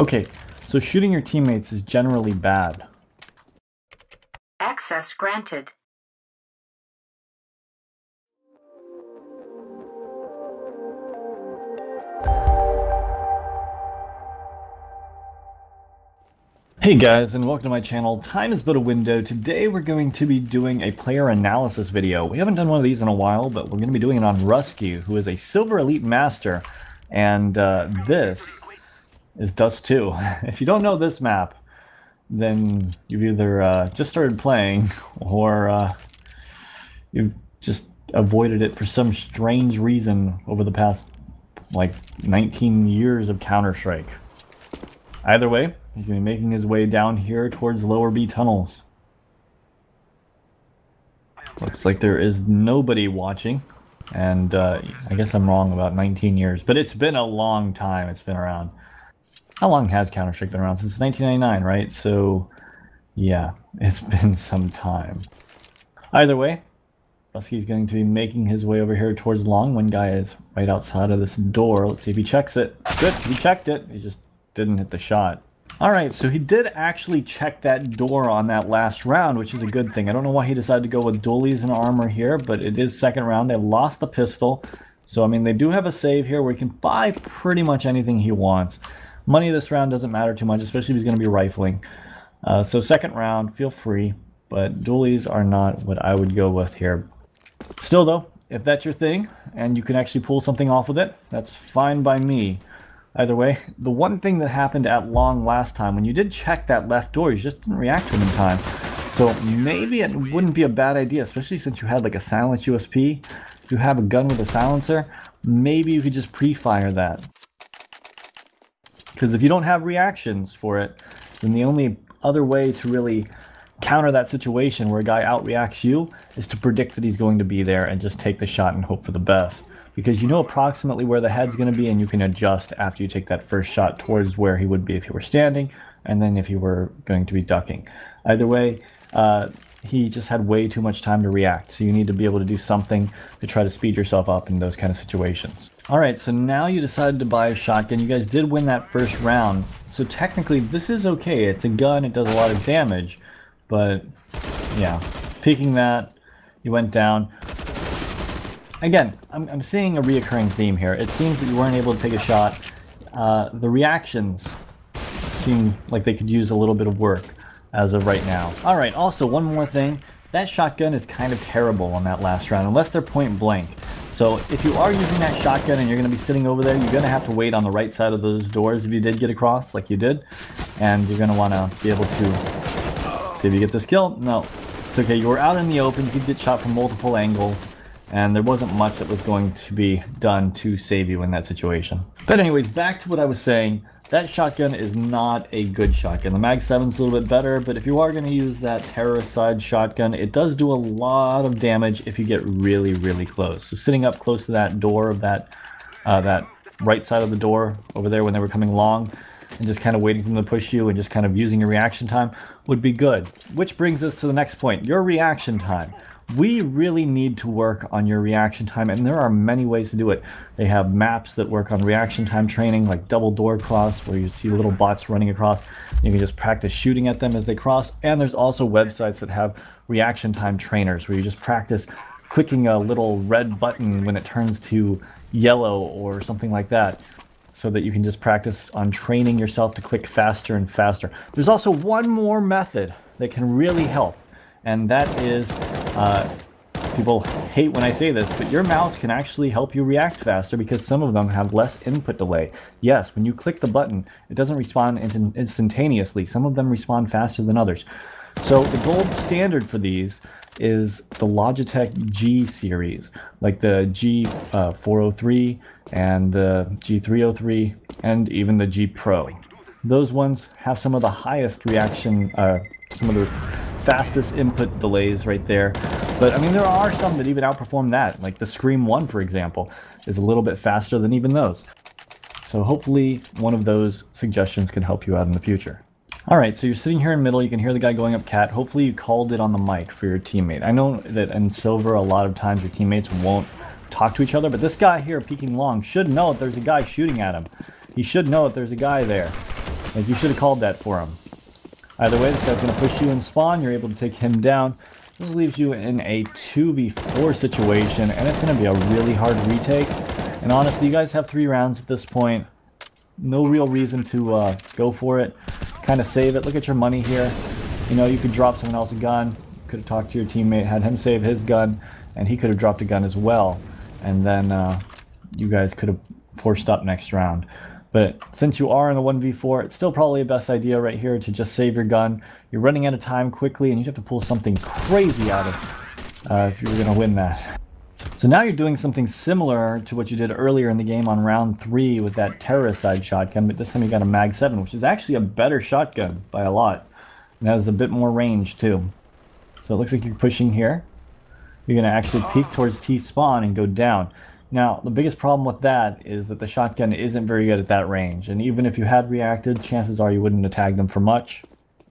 Okay, so shooting your teammates is generally bad. Access granted. Hey guys, and welcome to my channel. Time is but a window. Today we're going to be doing a player analysis video. We haven't done one of these in a while, but we're going to be doing it on Ruski, who is a Silver Elite Master, and this is Dust 2. If you don't know this map, then you've either just started playing, or you've just avoided it for some strange reason over the past, like, 19 years of Counter-Strike. Either way, he's going to be making his way down here towards lower B tunnels. Looks like there is nobody watching. And I guess I'm wrong about 19 years. But it's been a long time it's been around. How long has Counter-Strike been around? Since 1999, right? So, yeah, it's been some time. Either way, Ruski's going to be making his way over here towards long. One guy is right outside of this door. Let's see if he checks it. Good, he checked it. He just didn't hit the shot. Alright, so he did actually check that door on that last round, which is a good thing. I don't know why he decided to go with dualies and armor here, but it is second round. They lost the pistol. So, I mean, they do have a save here where he can buy pretty much anything he wants. Money this round doesn't matter too much, especially if he's going to be rifling. So second round, feel free, but dualies are not what I would go with here. Still, though, if that's your thing, and you can actually pull something off with it, that's fine by me. Either way, the one thing that happened at long last time, when you did check that left door, you just didn't react to him in time. So maybe it wouldn't be a bad idea, especially since you had like a silenced USP. If you have a gun with a silencer, maybe you could just pre-fire that. Because if you don't have reactions for it, then the only other way to really counter that situation where a guy outreacts you is to predict that he's going to be there and just take the shot and hope for the best. Because you know approximately where the head's going to be, and you can adjust after you take that first shot towards where he would be if you were standing, and then if you were going to be ducking. Either way, he just had way too much time to react, so you need to be able to do something to try to speed yourself up in those kind of situations. Alright, so now you decided to buy a shotgun. You guys did win that first round, so technically this is okay. It's a gun, it does a lot of damage, but yeah, peeking that, you went down. Again, I'm seeing a reoccurring theme here. It seems that you weren't able to take a shot. The reactions seem like they could use a little bit of work as of right now. Alright, also one more thing. That shotgun is kind of terrible on that last round, unless they're point blank. So if you are using that shotgun and you're going to be sitting over there, you're going to have to wait on the right side of those doors if you did get across, like you did. And you're going to want to be able to see if you get this kill. No, it's okay. You were out in the open. You could get shot from multiple angles. And there wasn't much that was going to be done to save you in that situation. But anyways, back to what I was saying. That shotgun is not a good shotgun. The Mag 7's a little bit better, but if you are going to use that terrorist side shotgun, it does do a lot of damage if you get really, really close. So sitting up close to that door of that right side of the door over there when they were coming along, and just kind of waiting for them to push you and just kind of using your reaction time would be good. Which brings us to the next point, your reaction time. We really need to work on your reaction time, and there are many ways to do it. They have maps that work on reaction time training, like double door cross, where you see little bots running across. You can just practice shooting at them as they cross, and there's also websites that have reaction time trainers, where you just practice clicking a little red button when it turns to yellow or something like that, so that you can just practice on training yourself to click faster and faster. There's also one more method that can really help, and that is, people hate when I say this, but your mouse can actually help you react faster because some of them have less input delay. Yes, when you click the button, it doesn't respond instantaneously. Some of them respond faster than others. So the gold standard for these is the Logitech G series, like the G403 and the G303 and even the G Pro. Those ones have some of the highest reaction, some of the fastest input delays right there. But I mean, there are some that even outperform that, like the Scream 1, for example, is a little bit faster than even those. So hopefully one of those suggestions can help you out in the future. Alright, so you're sitting here in the middle, you can hear the guy going up cat. Hopefully you called it on the mic for your teammate. I know that in Silver, a lot of times your teammates won't talk to each other, but this guy here peeking long should know if there's a guy shooting at him. He should know if there's a guy there. Like, you should have called that for him. Either way, this guy's going to push you in spawn. You're able to take him down. This leaves you in a 2v4 situation, and it's going to be a really hard retake. And honestly, you guys have 3 rounds at this point. No real reason to go for it. Kind of save it. Look at your money here. You know, you could drop someone else's gun. Could have talked to your teammate, had him save his gun, and he could have dropped a gun as well. And then you guys could have forced up next round. But since you are in a 1v4, it's still probably the best idea right here to just save your gun. You're running out of time quickly, and you have to pull something crazy out of if you're going to win that. So now you're doing something similar to what you did earlier in the game on round 3 with that terrorist side shotgun, but this time you got a Mag 7, which is actually a better shotgun by a lot. And has a bit more range too. So it looks like you're pushing here. You're going to actually peek towards T-spawn and go down. Now, the biggest problem with that is that the shotgun isn't very good at that range. And even if you had reacted, chances are you wouldn't have tagged them for much.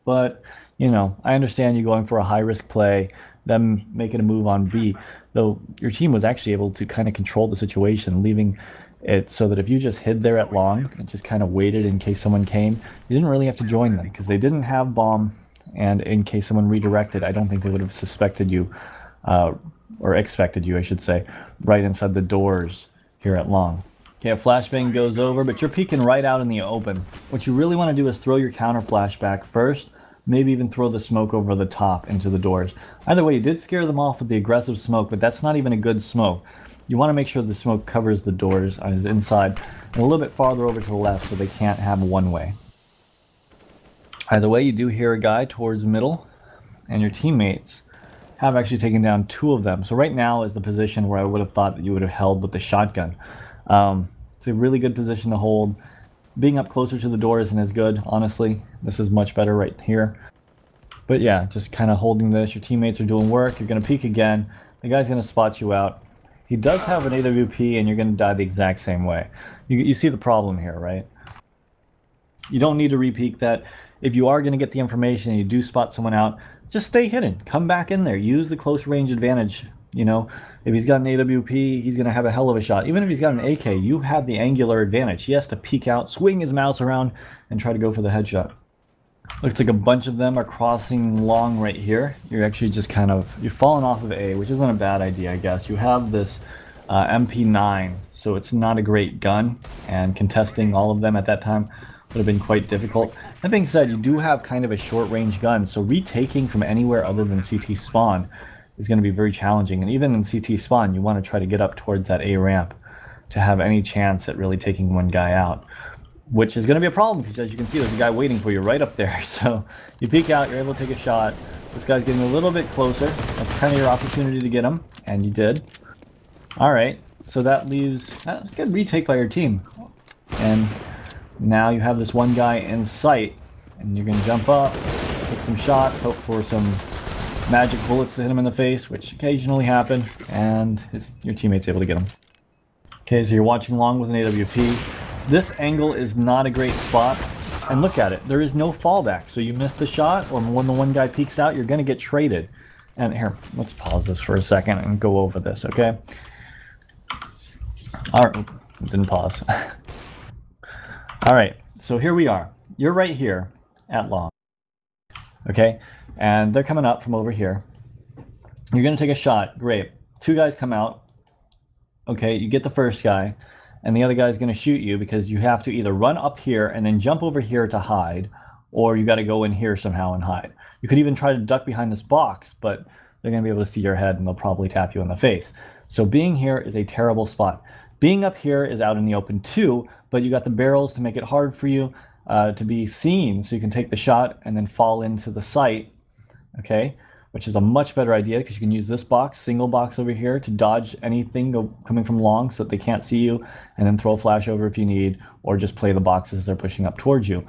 But, you know, I understand you going for a high-risk play, them making a move on B. Though your team was actually able to kind of control the situation, leaving it so that if you just hid there at long and just kind of waited in case someone came, you didn't really have to join them because they didn't have bomb. And in case someone redirected, I don't think they would have suspected you, or expected you, I should say, right inside the doors here at long. Okay, a flashbang goes over, but you're peeking right out in the open. What you really want to do is throw your counter flashback first, maybe even throw the smoke over the top into the doors. Either way, you did scare them off with the aggressive smoke, but that's not even a good smoke. You want to make sure the smoke covers the doors on his inside and a little bit farther over to the left so they can't have one way. Either way, you do hear a guy towards middle, and your teammates have actually taken down 2 of them. So right now is the position where I would have thought that you would have held with the shotgun. It's a really good position to hold. Being up closer to the door isn't as good, honestly. This is much better right here. But yeah, just kind of holding this. Your teammates are doing work. You're going to peek again. The guy's going to spot you out. He does have an AWP, and you're going to die the exact same way. You see the problem here, right? You don't need to re-peek that. If you are going to get the information and you do spot someone out, just stay hidden. Come back in there. Use the close range advantage. You know, if he's got an AWP, he's going to have a hell of a shot. Even if he's got an AK, you have the angular advantage. He has to peek out, swing his mouse around, and try to go for the headshot. Looks like a bunch of them are crossing long right here. You're actually just you're falling off of A, which isn't a bad idea, I guess. You have this MP9, so it's not a great gun, and contesting all of them at that time would have been quite difficult. That being said, you do have kind of a short-range gun, so retaking from anywhere other than CT spawn is going to be very challenging. And even in CT spawn, you want to try to get up towards that A ramp to have any chance at really taking one guy out, which is going to be a problem because, as you can see, there's a guy waiting for you right up there. So you peek out, you're able to take a shot. This guy's getting a little bit closer. That's kind of your opportunity to get him, and you did. All right, so that leaves a good retake by your team. And now you have this one guy in sight, and you're going to jump up, take some shots, hope for some magic bullets to hit him in the face, which occasionally happen, and your teammate's able to get him. Okay, so you're watching along with an AWP. This angle is not a great spot, and look at it. There is no fallback, so you miss the shot, or when the one guy peeks out, you're going to get traded. And here, let's pause this for a second and go over this, okay? All right, didn't pause. All right, so here we are. You're right here at long, okay? And they're coming up from over here. You're going to take a shot. Great. 2 guys come out. Okay, you get the first guy, and the other guy's going to shoot you because you have to either run up here and then jump over here to hide, or you got to go in here somehow and hide. You could even try to duck behind this box, but they're going to be able to see your head, and they'll probably tap you in the face. So being here is a terrible spot. Being up here is out in the open too, but you got the barrels to make it hard for you to be seen, so you can take the shot and then fall into the site, okay? Which is a much better idea because you can use this box, single box over here, to dodge anything coming from long so that they can't see you, and then throw a flash over if you need, or just play the boxes as they're pushing up towards you.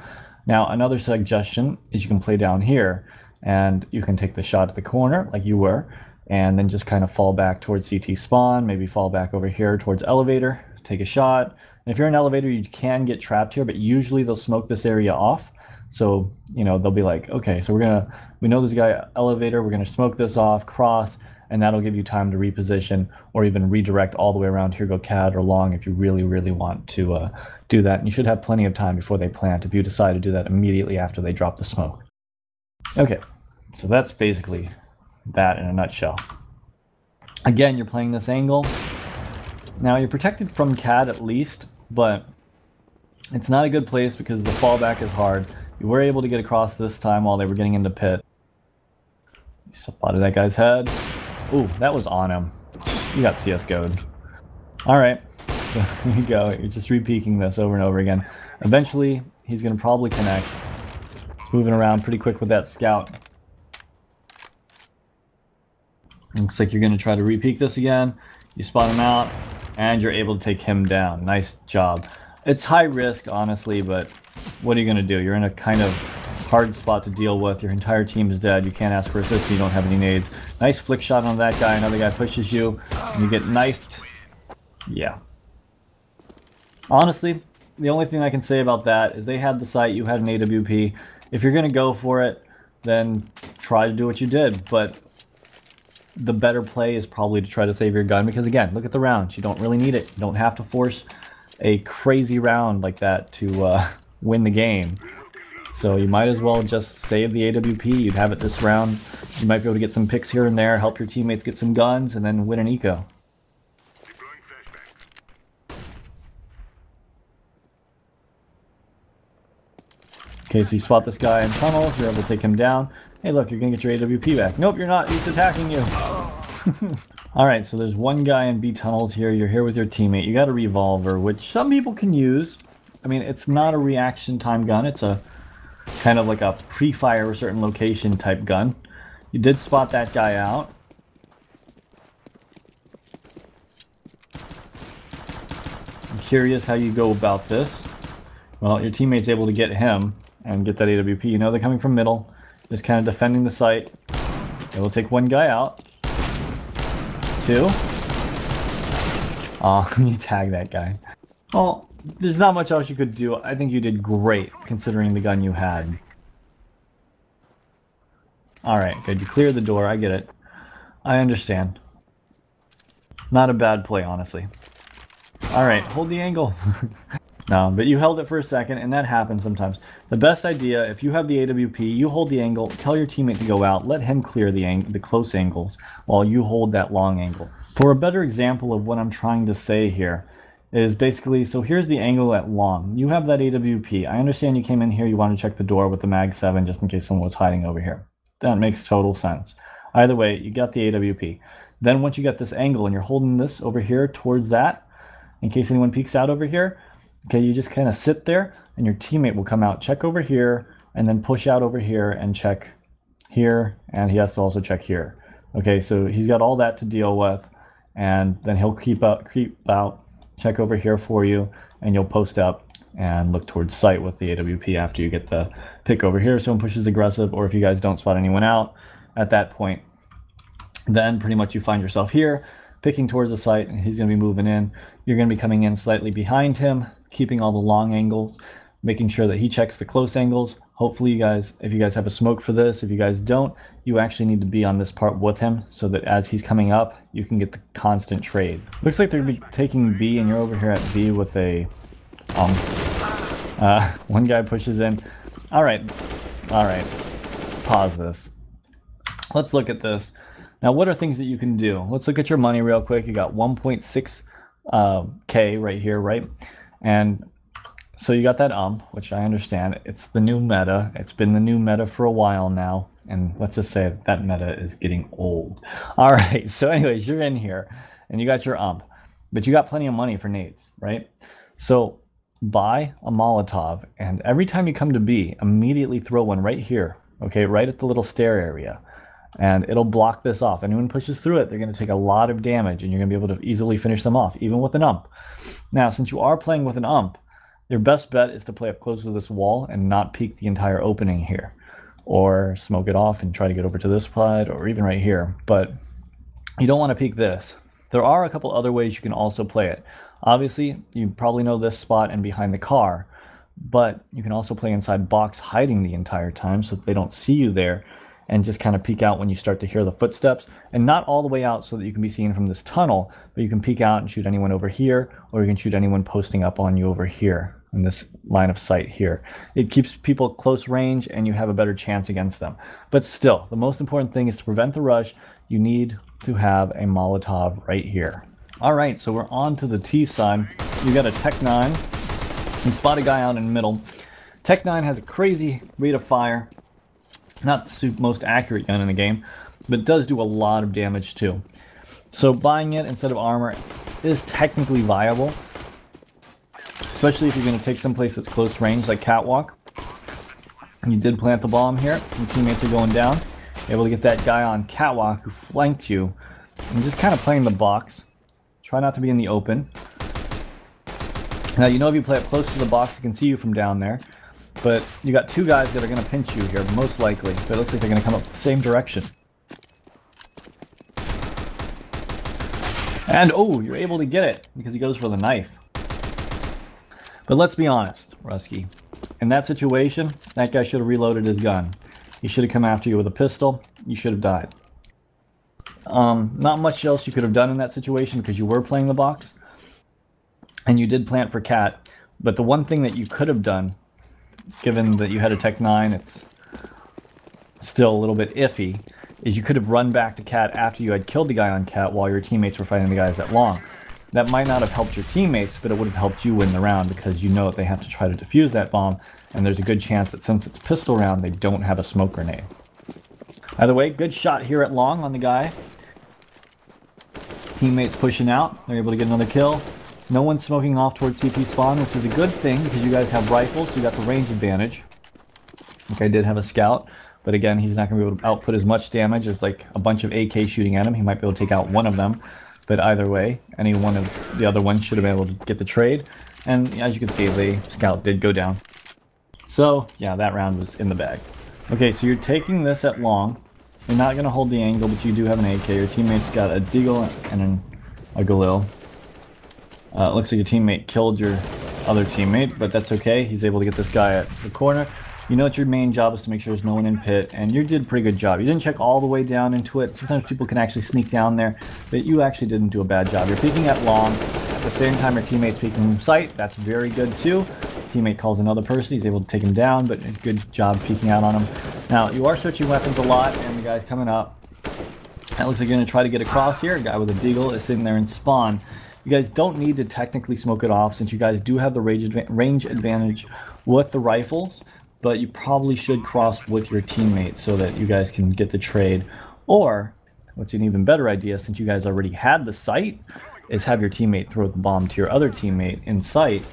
Now, another suggestion is you can play down here, and you can take the shot at the corner like you were, and then just kind of fall back towards CT spawn, maybe fall back over here towards elevator, take a shot. And if you're in elevator, you can get trapped here, but usually they'll smoke this area off. So, you know, they'll be like, okay, so we know this guy elevator, we're gonna smoke this off, cross, and that'll give you time to reposition or even redirect all the way around. Here go CAD or long if you really, really want to do that. And you should have plenty of time before they plant if you decide to do that immediately after they drop the smoke. Okay, so that's basically that in a nutshell. Again, you're playing this angle. Now you're protected from CAD at least, but it's not a good place because the fallback is hard. You were able to get across this time while they were getting into pit. You spotted that guy's head. Ooh, that was on him. You got CS:GO'd. Alright, so here you go. You're just repeaking this over and over again. Eventually, he's going to probably connect. He's moving around pretty quick with that scout. Looks like you're going to try to repeak this again. You spot him out, and you're able to take him down. Nice job. It's high risk, honestly, but what are you going to do? You're in a kind of hard spot to deal with. Your entire team is dead. You can't ask for assist. You don't have any nades. Nice flick shot on that guy. Another guy pushes you, and you get knifed. Yeah. Honestly, the only thing I can say about that is they had the sight. You had an AWP. If you're going to go for it, then try to do what you did. But the better play is probably to try to save your gun, because again, look at the rounds. You don't really need it. You don't have to force a crazy round like that to win the game. So you might as well just save the AWP. You'd have it this round. You might be able to get some picks here and there, help your teammates get some guns, and then win an eco. Okay, so you spot this guy in tunnels. You're able to take him down. Hey, look, you're going to get your AWP back. Nope, you're not. He's attacking you. Alright, so there's one guy in B tunnels here. You're here with your teammate. You got a revolver, which some people can use. I mean, it's not a reaction time gun. It's a kind of like a pre-fire a certain location type gun. You did spot that guy out. I'm curious how you go about this. Well, your teammate's able to get him and get that AWP. You know they're coming from middle. Just kind of defending the site. It will take one guy out. Two. Oh, you tag that guy. Well, there's not much else you could do. I think you did great considering the gun you had. Alright, good. You cleared the door. I get it. I understand. Not a bad play, honestly. Alright, hold the angle. No, but you held it for a second, and that happens sometimes. The best idea, if you have the AWP, you hold the angle, tell your teammate to go out, let him clear the close angles while you hold that long angle. For a better example of what I'm trying to say here is basically, so here's the angle at long. You have that AWP. I understand you came in here, you want to check the door with the Mag 7 just in case someone was hiding over here. That makes total sense. Either way, you got the AWP. Then once you get this angle and you're holding this over here towards that, in case anyone peeks out over here, okay, you just kind of sit there and your teammate will come out, check over here, and then push out over here and check here, and he has to also check here. Okay, so he's got all that to deal with, and then he'll creep out, check over here for you, and you'll post up and look towards site with the AWP after you get the pick over here. If someone pushes aggressive, or if you guys don't spot anyone out at that point, then pretty much you find yourself here, picking towards the site, and he's going to be moving in. You're going to be coming in slightly behind him, keeping all the long angles, making sure that he checks the close angles. Hopefully you guys, if you guys have a smoke for this, if you guys don't, you actually need to be on this part with him so that as he's coming up, you can get the constant trade. Looks like they're going to be taking B, and you're over here at B with a one guy pushes in. All right, pause this. Let's look at this. Now, what are things that you can do? Let's look at your money real quick. You got 1.6 K right here, right? And so you got that which I understand. It's the new meta. It's been the new meta for a while now. And let's just say that meta is getting old. All right, so anyways, you're in here and you got your but you got plenty of money for nades, right? So buy a Molotov, and every time you come to B, immediately throw one right here, okay, right at the little stair area. And it'll block this off. Anyone pushes through it, they're going to take a lot of damage, and you're going to be able to easily finish them off, even with an Now, since you are playing with an your best bet is to play up close to this wall and not peek the entire opening here. Or smoke it off and try to get over to this side, or even right here. But you don't want to peek this. There are a couple other ways you can also play it. Obviously, you probably know this spot and behind the car. But you can also play inside box hiding the entire time so that they don't see you there. and just kind of peek out when you start to hear the footsteps, and not all the way out so that you can be seen from this tunnel, but you can peek out and shoot anyone over here, or you can shoot anyone posting up on you over here in this line of sight here. It keeps people close range and you have a better chance against them. But still, the most important thing is to prevent the rush. You need to have a Molotov right here. All right, so we're on to the T side. You got a Tech 9. You spot a guy out in the middle. Tech 9 has a crazy rate of fire. Not the most accurate gun in the game, but it does do a lot of damage too. So buying it instead of armor is technically viable, especially if you're going to take someplace that's close range like Catwalk. You did plant the bomb here, and teammates are going down. You're able to get that guy on Catwalk who flanked you, and just kind of playing the box. Try not to be in the open. Now, you know if you play up close to the box, you can see you from down there. But you got two guys that are going to pinch you here, most likely. But it looks like they're going to come up the same direction. And, oh, you're able to get it because he goes for the knife. But let's be honest, Ruski. In that situation, that guy should have reloaded his gun. He should have come after you with a pistol. You should have died. Not much else you could have done in that situation because you were playing the box. And you did plant for Cat. But the one thing that you could have done, given that you had a Tech 9, it's still a little bit iffy, is you could have run back to Cat after you had killed the guy on Cat while your teammates were fighting the guys at Long. That might not have helped your teammates, but it would have helped you win the round because you know that they have to try to defuse that bomb, and there's a good chance that since it's pistol round, they don't have a smoke grenade. Either way, good shot here at Long on the guy. Teammates pushing out, they're able to get another kill. No one's smoking off towards CT spawn, which is a good thing because you guys have rifles, so you got the range advantage. Okay, did have a scout, but again, he's not going to be able to output as much damage as like a bunch of AK shooting at him. He might be able to take out one of them, but either way, any one of the other ones should have been able to get the trade. And as you can see, the scout did go down. So yeah, that round was in the bag. Okay, so you're taking this at Long. You're not going to hold the angle, but you do have an AK. Your teammate's got a Deagle and a Galil. It looks like your teammate killed your other teammate, but that's okay. He's able to get this guy at the corner. You know what your main job is to make sure there's no one in pit, and you did a pretty good job. You didn't check all the way down into it. Sometimes people can actually sneak down there, but you actually didn't do a bad job. You're peeking at Long. At the same time, your teammate's peeking from sight. That's very good too. Teammate calls another person. He's able to take him down, but a good job peeking out on him. Now, you are switching weapons a lot, and the guy's coming up. That looks like you're going to try to get across here. A guy with a Deagle is sitting there in spawn. You guys don't need to technically smoke it off since you guys do have the range advantage with the rifles, but you probably should cross with your teammate so that you guys can get the trade. Or, what's an even better idea since you guys already had the sight, is have your teammate throw the bomb to your other teammate in sight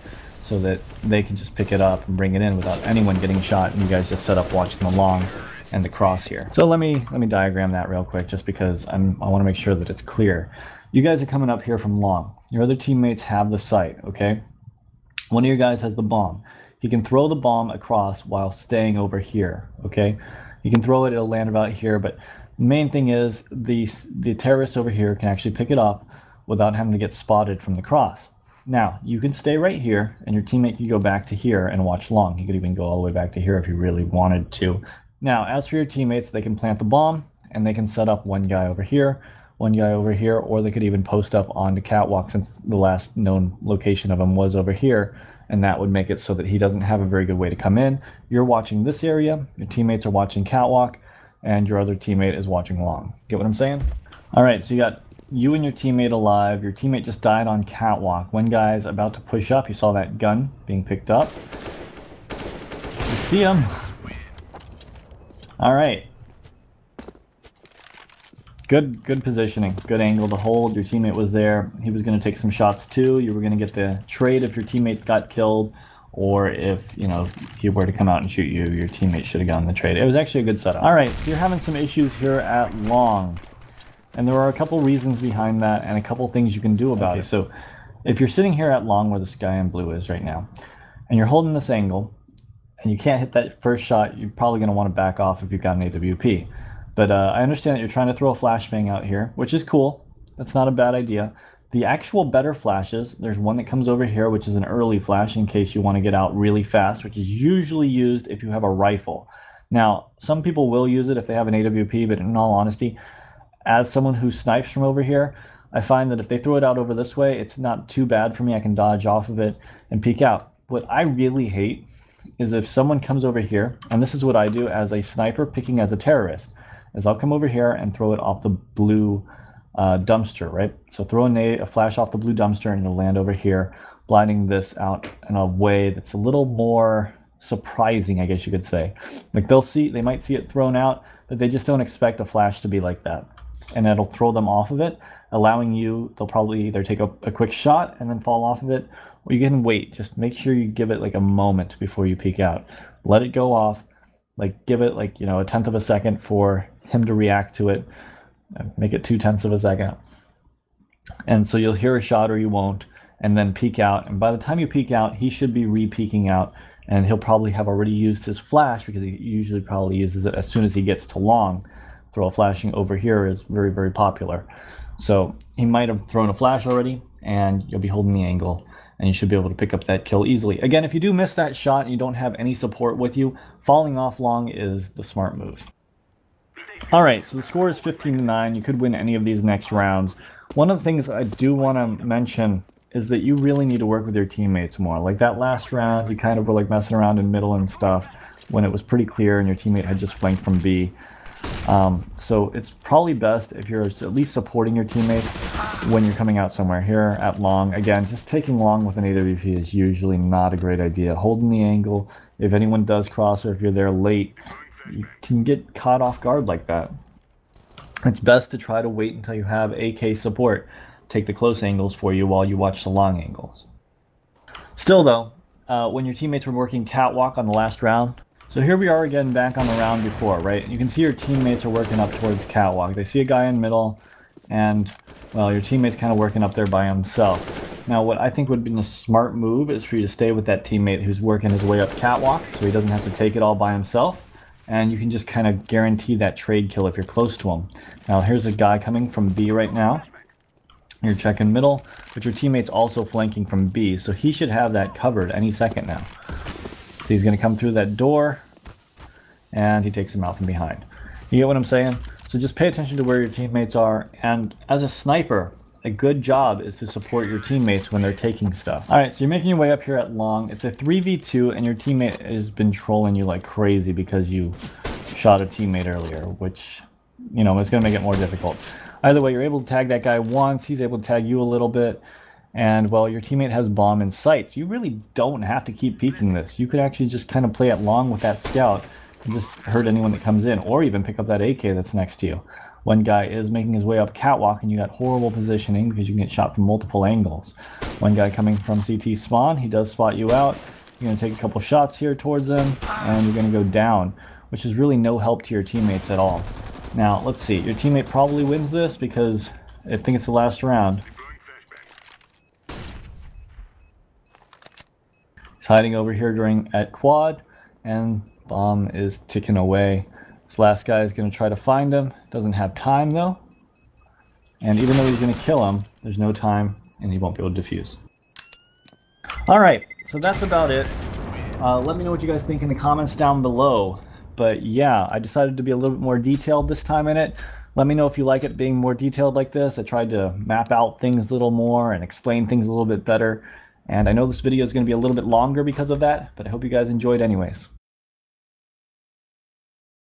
so that they can just pick it up and bring it in without anyone getting shot, and you guys just set up watching the Long and the cross here. So let me diagram that real quick just because I want to make sure that it's clear. You guys are coming up here from Long. Your other teammates have the sight, okay? One of your guys has the bomb. He can throw the bomb across while staying over here, okay? He can throw it, it'll land about here, but the main thing is the terrorist over here can actually pick it up without having to get spotted from the cross. Now, you can stay right here, and your teammate can go back to here and watch Long. He could even go all the way back to here if he really wanted to. Now, as for your teammates, they can plant the bomb, and they can set up one guy over here, one guy over here, or they could even post up on the Catwalk since the last known location of him was over here, and that would make it so that he doesn't have a very good way to come in. You're watching this area, your teammates are watching Catwalk, and your other teammate is watching Long. Get what I'm saying? All right, so you got you and your teammate alive. Your teammate just died on Catwalk. One guy's about to push up. You saw that gun being picked up. You see him. All right. Good positioning, good angle to hold. Your teammate was there. He was going to take some shots too. You were going to get the trade if your teammate got killed, or if, you know, he were to come out and shoot you, your teammate should have gotten the trade. It was actually a good setup. All right, so you're having some issues here at Long, and there are a couple reasons behind that and a couple things you can do about it. So if you're sitting here at Long where the sky in blue is right now, and you're holding this angle, and you can't hit that first shot, you're probably going to want to back off if you've got an AWP. But I understand that you're trying to throw a flashbang out here, which is cool. That's not a bad idea. The actual better flashes, there's one that comes over here, which is an early flash in case you want to get out really fast, which is usually used if you have a rifle. Now, some people will use it if they have an AWP, but in all honesty, as someone who snipes from over here, I find that if they throw it out over this way, it's not too bad for me. I can dodge off of it and peek out. What I really hate is if someone comes over here, and this is what I do as a sniper picking as a terrorist, is I'll come over here and throw it off the blue dumpster, right? So throw a flash off the blue dumpster and it'll land over here, blinding this out in a way that's a little more surprising, I guess you could say. Like they might see it thrown out, but they just don't expect a flash to be like that. And it'll throw them off of it, allowing you, they'll probably either take a quick shot and then fall off of it, or you can wait. Just make sure you give it like a moment before you peek out. Let it go off, like give it like, 1/10 of a second for him to react to it. Make it 2/10 of a second. And so you'll hear a shot or you won't, and then peek out. And by the time you peek out, he should be re-peeking out, and he'll probably have already used his flash, because he usually probably uses it as soon as he gets to long. Throw flashing over here is very, very popular. So he might have thrown a flash already, and you'll be holding the angle, and you should be able to pick up that kill easily. Again, if you do miss that shot and you don't have any support with you, falling off long is the smart move. All right, so the score is 15-9. You could win any of these next rounds. One of the things I do want to mention is that you really need to work with your teammates more. Like that last round, you kind of were like messing around in middle and stuff when it was pretty clear and your teammate had just flanked from B. So it's probably best if you're at least supporting your teammates when you're coming out somewhere. Here at long, again, just taking long with an AWP is usually not a great idea. Holding the angle, if anyone does cross or if you're there late, you can get caught off guard like that. It's best to try to wait until you have AK support. Take the close angles for you while you watch the long angles. Still though, when your teammates were working catwalk on the last round, so here we are again back on the round before, right? You can see your teammates are working up towards catwalk. They see a guy in middle, and well, your teammate's kind of working up there by himself. Now what I think would be a smart move is for you to stay with that teammate who's working his way up catwalk, so he doesn't have to take it all by himself. And you can just kind of guarantee that trade kill if you're close to him. Now here's a guy coming from B right now. You're checking middle, but your teammate's also flanking from B, so he should have that covered any second now. So he's going to come through that door, and he takes him out from behind. You get what I'm saying? So just pay attention to where your teammates are, and as a sniper, a good job is to support your teammates when they're taking stuff. Alright, so you're making your way up here at long. It's a 3v2, and your teammate has been trolling you like crazy because you shot a teammate earlier, which, is going to make it more difficult. Either way, you're able to tag that guy once, he's able to tag you a little bit, and well, your teammate has bomb in sight, so you really don't have to keep peeking this. You could actually just kind of play it long with that scout and just hurt anyone that comes in, or even pick up that AK that's next to you. One guy is making his way up catwalk and you got horrible positioning because you can get shot from multiple angles. One guy coming from CT spawn, he does spot you out. You're going to take a couple shots here towards him and you're going to go down, which is really no help to your teammates at all. Now, let's see. Your teammate probably wins this because I think it's the last round. He's hiding over here at quad, and bomb is ticking away. This last guy is going to try to find him. Doesn't have time though. And even though he's going to kill him, there's no time and he won't be able to defuse. Alright, so that's about it. Let me know what you guys think in the comments down below. But yeah, I decided to be a little bit more detailed this time in it. Let me know if you like it being more detailed like this. I tried to map out things a little more and explain things a little bit better. And I know this video is going to be a little bit longer because of that, but I hope you guys enjoyed anyways.